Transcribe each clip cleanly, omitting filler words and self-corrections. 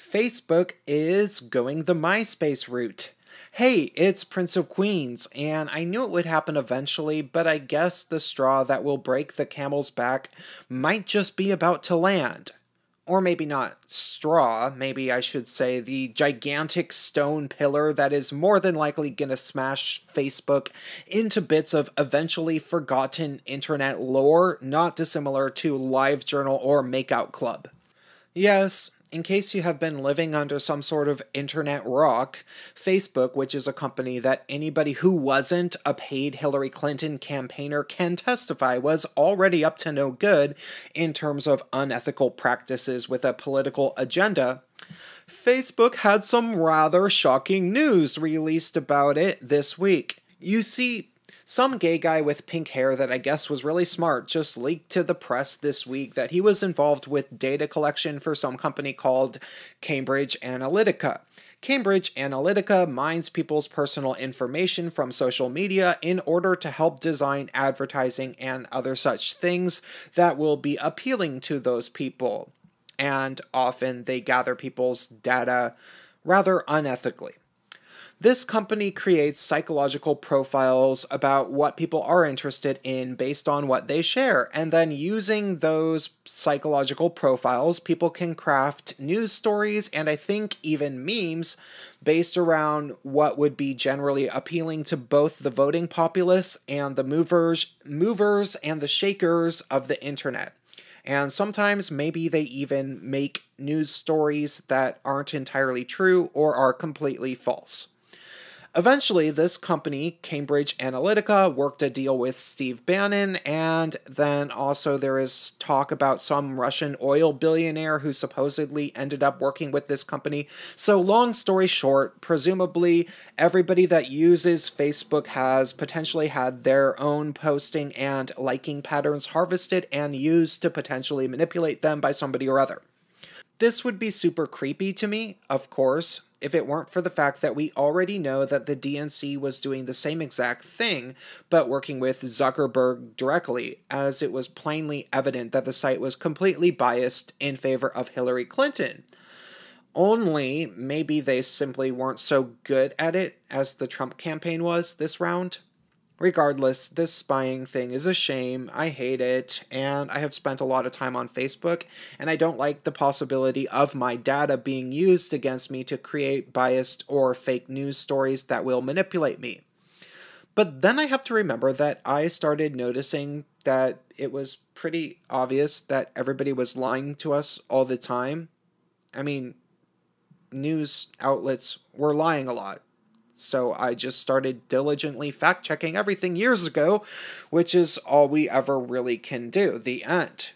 Facebook is going the Myspace route. Hey, it's Prince of Queens, and I knew it would happen eventually, but I guess the straw that will break the camel's back might just be about to land. Or maybe not straw, maybe I should say the gigantic stone pillar that is more than likely gonna smash Facebook into bits of eventually forgotten internet lore, not dissimilar to LiveJournal or Makeout Club. Yes, in case you have been living under some sort of internet rock, Facebook, which is a company that anybody who wasn't a paid Hillary Clinton campaigner can testify was already up to no good in terms of unethical practices with a political agenda, Facebook had some rather shocking news released about it this week. You see, some gay guy with pink hair that I guess was really smart just leaked to the press this week that he was involved with data collection for some company called Cambridge Analytica. Cambridge Analytica mines people's personal information from social media in order to help design advertising and other such things that will be appealing to those people. And often they gather people's data rather unethically. This company creates psychological profiles about what people are interested in based on what they share, and then using those psychological profiles, people can craft news stories and I think even memes based around what would be generally appealing to both the voting populace and the movers and the shakers of the internet. And sometimes maybe they even make news stories that aren't entirely true or are completely false. Eventually, this company, Cambridge Analytica, worked a deal with Steve Bannon, and then also there is talk about some Russian oil billionaire who supposedly ended up working with this company. So long story short, presumably everybody that uses Facebook has potentially had their own posting and liking patterns harvested and used to potentially manipulate them by somebody or other. This would be super creepy to me, of course, if it weren't for the fact that we already know that the DNC was doing the same exact thing, but working with Zuckerberg directly, as it was plainly evident that the site was completely biased in favor of Hillary Clinton. Only, maybe they simply weren't so good at it as the Trump campaign was this round. Regardless, this spying thing is a shame, I hate it, and I have spent a lot of time on Facebook, and I don't like the possibility of my data being used against me to create biased or fake news stories that will manipulate me. But then I have to remember that I started noticing that it was pretty obvious that everybody was lying to us all the time. I mean, news outlets were lying a lot. So I just started diligently fact-checking everything years ago, which is all we ever really can do. The end.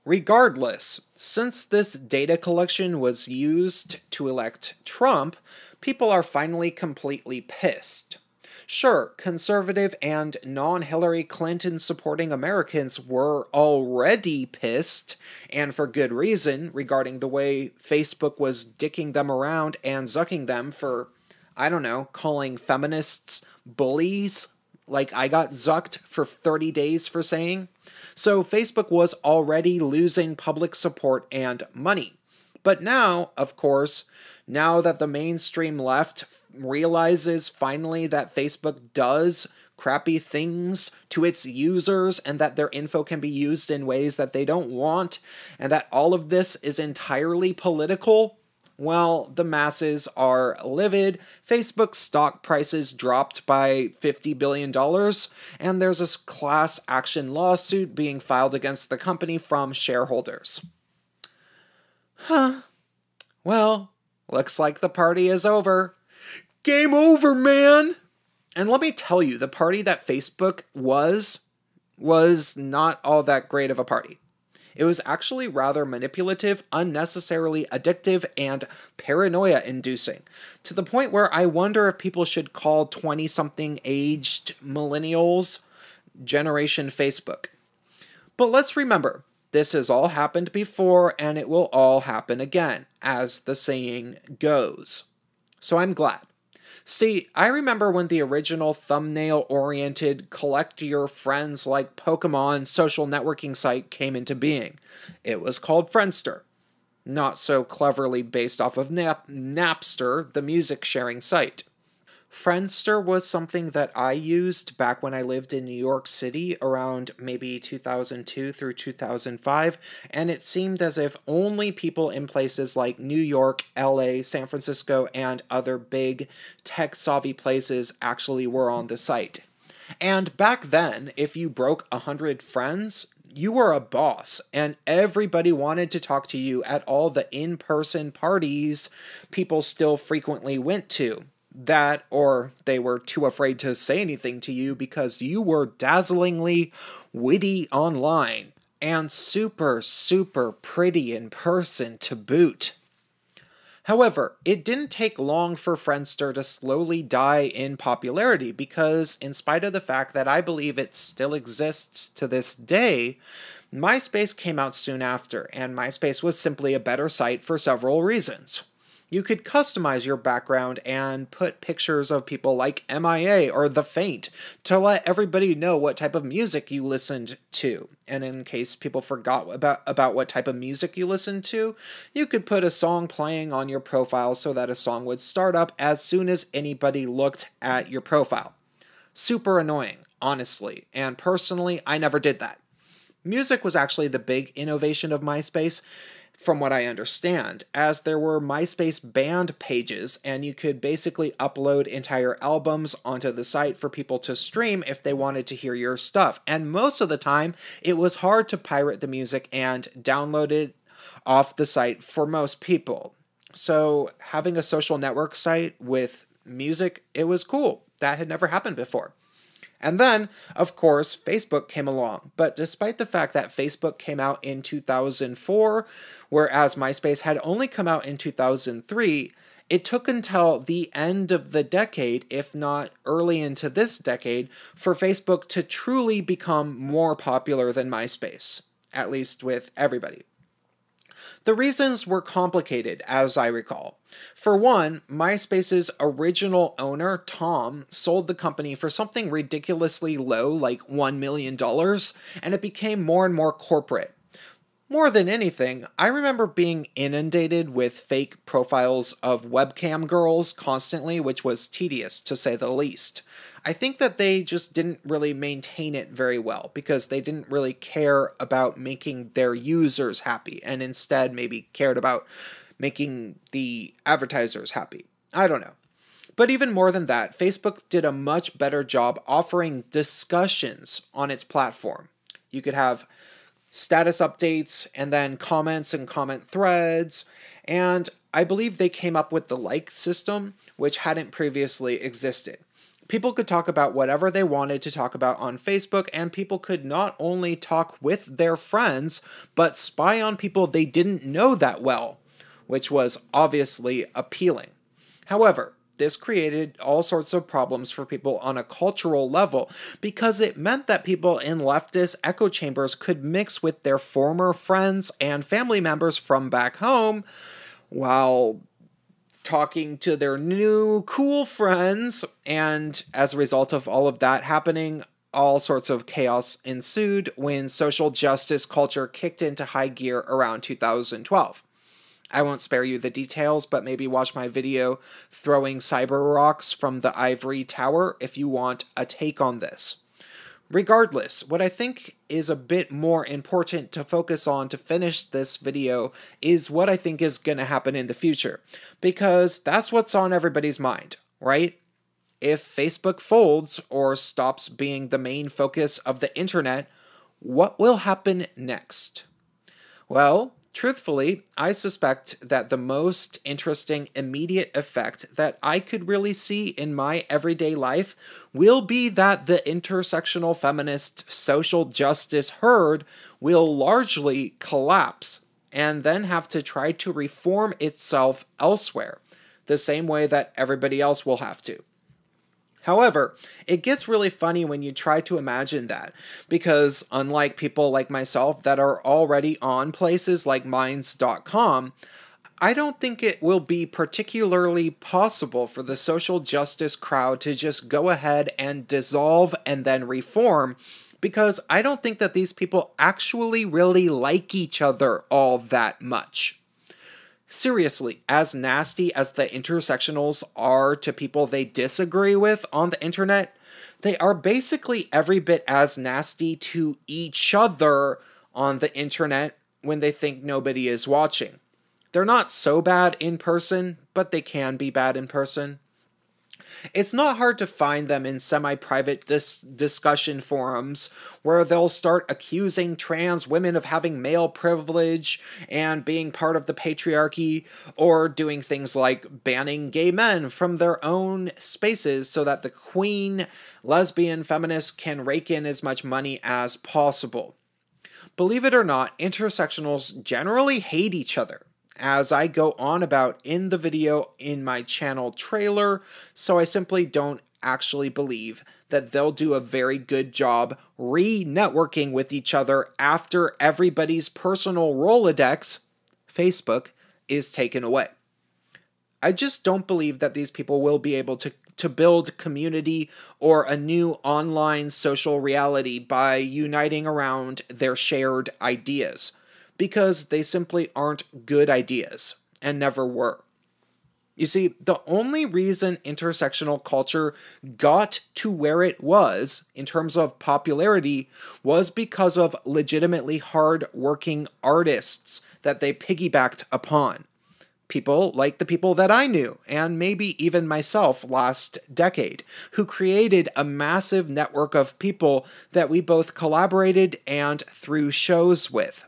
Regardless, since this data collection was used to elect Trump, people are finally completely pissed. Sure, conservative and non-Hillary Clinton supporting Americans were already pissed, and for good reason, regarding the way Facebook was dicking them around and zucking them for, I don't know, calling feminists bullies, like I got zucked for 30 days for saying. So Facebook was already losing public support and money. But now, of course, now that the mainstream left realizes finally that Facebook does crappy things to its users and that their info can be used in ways that they don't want, and that all of this is entirely political, well, the masses are livid. Facebook stock prices dropped by $50 billion, and there's a class action lawsuit being filed against the company from shareholders. Well, looks like the party is over. Game over, man! And let me tell you, the party that Facebook was not all that great of a party. It was actually rather manipulative, unnecessarily addictive, and paranoia-inducing, to the point where I wonder if people should call 20-something aged millennials Generation Facebook. But let's remember, this has all happened before, and it will all happen again, as the saying goes. So I'm glad. See, I remember when the original thumbnail-oriented collect-your-friends-like Pokemon social networking site came into being. It was called Friendster. not so cleverly based off of Napster, the music sharing site. Friendster was something that I used back when I lived in New York City around maybe 2002 through 2005, and it seemed as if only people in places like New York, LA, San Francisco, and other big tech-savvy places actually were on the site. And back then, if you broke 100 friends, you were a boss, and everybody wanted to talk to you at all the in-person parties people still frequently went to. That, or they were too afraid to say anything to you because you were dazzlingly witty online and super, super pretty in person to boot. However, it didn't take long for Friendster to slowly die in popularity because, in spite of the fact that I believe it still exists to this day, MySpace came out soon after, and MySpace was simply a better site for several reasons. You could customize your background and put pictures of people like MIA or The Faint to let everybody know what type of music you listened to. And in case people forgot about what type of music you listened to, you could put a song playing on your profile so that a song would start up as soon as anybody looked at your profile. Super annoying, honestly, and personally, I never did that. Music was actually the big innovation of MySpace, from what I understand, as there were MySpace band pages, and you could basically upload entire albums onto the site for people to stream if they wanted to hear your stuff. And most of the time, it was hard to pirate the music and download it off the site for most people. So having a social network site with music, it was cool. That had never happened before. And then, of course, Facebook came along. But despite the fact that Facebook came out in 2004, whereas MySpace had only come out in 2003, it took until the end of the decade, if not early into this decade, for Facebook to truly become more popular than MySpace, at least with everybody. The reasons were complicated, as I recall. For one, MySpace's original owner, Tom, sold the company for something ridiculously low, like $1 million, and it became more and more corporate. More than anything, I remember being inundated with fake profiles of webcam girls constantly, which was tedious, to say the least. I think that they just didn't really maintain it very well because they didn't really care about making their users happy and instead maybe cared about making the advertisers happy. I don't know. But even more than that, Facebook did a much better job offering discussions on its platform. You could have status updates and then comments and comment threads, and I believe they came up with the like system, which hadn't previously existed. People could talk about whatever they wanted to talk about on Facebook, and people could not only talk with their friends, but spy on people they didn't know that well, which was obviously appealing. However, this created all sorts of problems for people on a cultural level because it meant that people in leftist echo chambers could mix with their former friends and family members from back home while talking to their new cool friends, and as a result of all of that happening, all sorts of chaos ensued when social justice culture kicked into high gear around 2012. I won't spare you the details, but maybe watch my video throwing cyber rocks from the ivory tower if you want a take on this. Regardless, what I think is a bit more important to focus on to finish this video is what I think is going to happen in the future, because that's what's on everybody's mind, right? If Facebook folds or stops being the main focus of the internet, what will happen next? Well, truthfully, I suspect that the most interesting immediate effect that I could really see in my everyday life will be that the intersectional feminist social justice herd will largely collapse and then have to try to reform itself elsewhere, the same way that everybody else will have to. However, it gets really funny when you try to imagine that, because unlike people like myself that are already on places like Minds.com, I don't think it will be particularly possible for the social justice crowd to just go ahead and dissolve and then reform, because I don't think that these people actually really like each other all that much. Seriously, as nasty as the intersectionals are to people they disagree with on the internet, they are basically every bit as nasty to each other on the internet when they think nobody is watching. They're not so bad in person, but they can be bad in person. It's not hard to find them in semi-private discussion forums where they'll start accusing trans women of having male privilege and being part of the patriarchy, or doing things like banning gay men from their own spaces so that the queen lesbian feminists can rake in as much money as possible. Believe it or not, intersectionals generally hate each other, as I go on about in the video in my channel trailer, so I simply don't actually believe that they'll do a very good job re-networking with each other after everybody's personal Rolodex, Facebook, is taken away. I just don't believe that these people will be able to build community or a new online social reality by uniting around their shared ideas, because they simply aren't good ideas, and never were. You see, the only reason intersectional culture got to where it was, in terms of popularity, was because of legitimately hard-working artists that they piggybacked upon. People like the people that I knew, and maybe even myself last decade, who created a massive network of people that we both collaborated and threw shows with.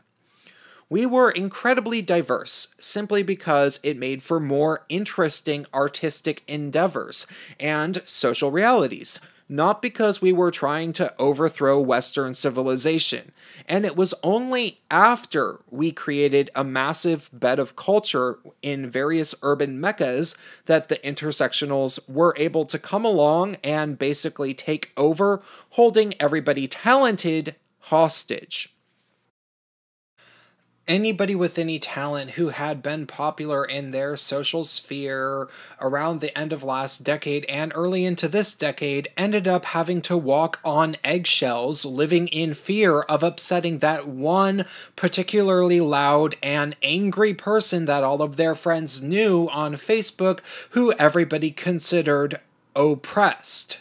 We were incredibly diverse, simply because it made for more interesting artistic endeavors and social realities, not because we were trying to overthrow Western civilization. And it was only after we created a massive bed of culture in various urban meccas that the intersectionals were able to come along and basically take over, holding everybody talented hostage. Anybody with any talent who had been popular in their social sphere around the end of last decade and early into this decade ended up having to walk on eggshells, living in fear of upsetting that one particularly loud and angry person that all of their friends knew on Facebook, who everybody considered oppressed.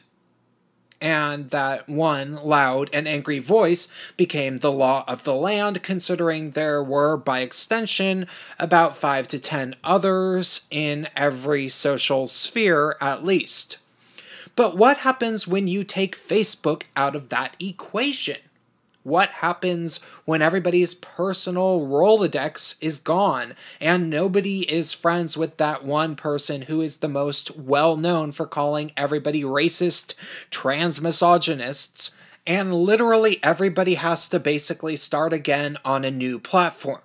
And that one loud and angry voice became the law of the land, considering there were, by extension, about 5 to 10 others in every social sphere at least. But what happens when you take Facebook out of that equation? What happens when everybody's personal Rolodex is gone and nobody is friends with that one person who is the most well-known for calling everybody racist, trans-misogynists, and literally everybody has to basically start again on a new platform?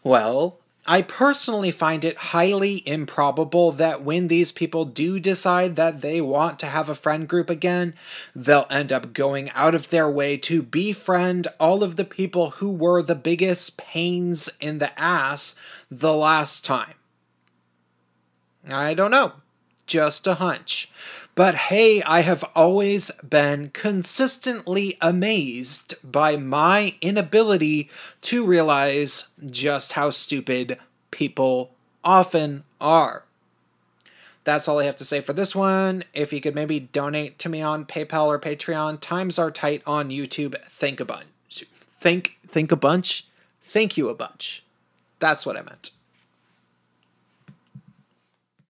Well, I personally find it highly improbable that when these people do decide that they want to have a friend group again, they'll end up going out of their way to befriend all of the people who were the biggest pains in the ass the last time. I don't know. Just a hunch. But hey, I have always been consistently amazed by my inability to realize just how stupid people often are. That's all I have to say for this one. If you could maybe donate to me on PayPal or Patreon, times are tight on YouTube. Think a bunch. Think a bunch? Thank you a bunch. That's what I meant.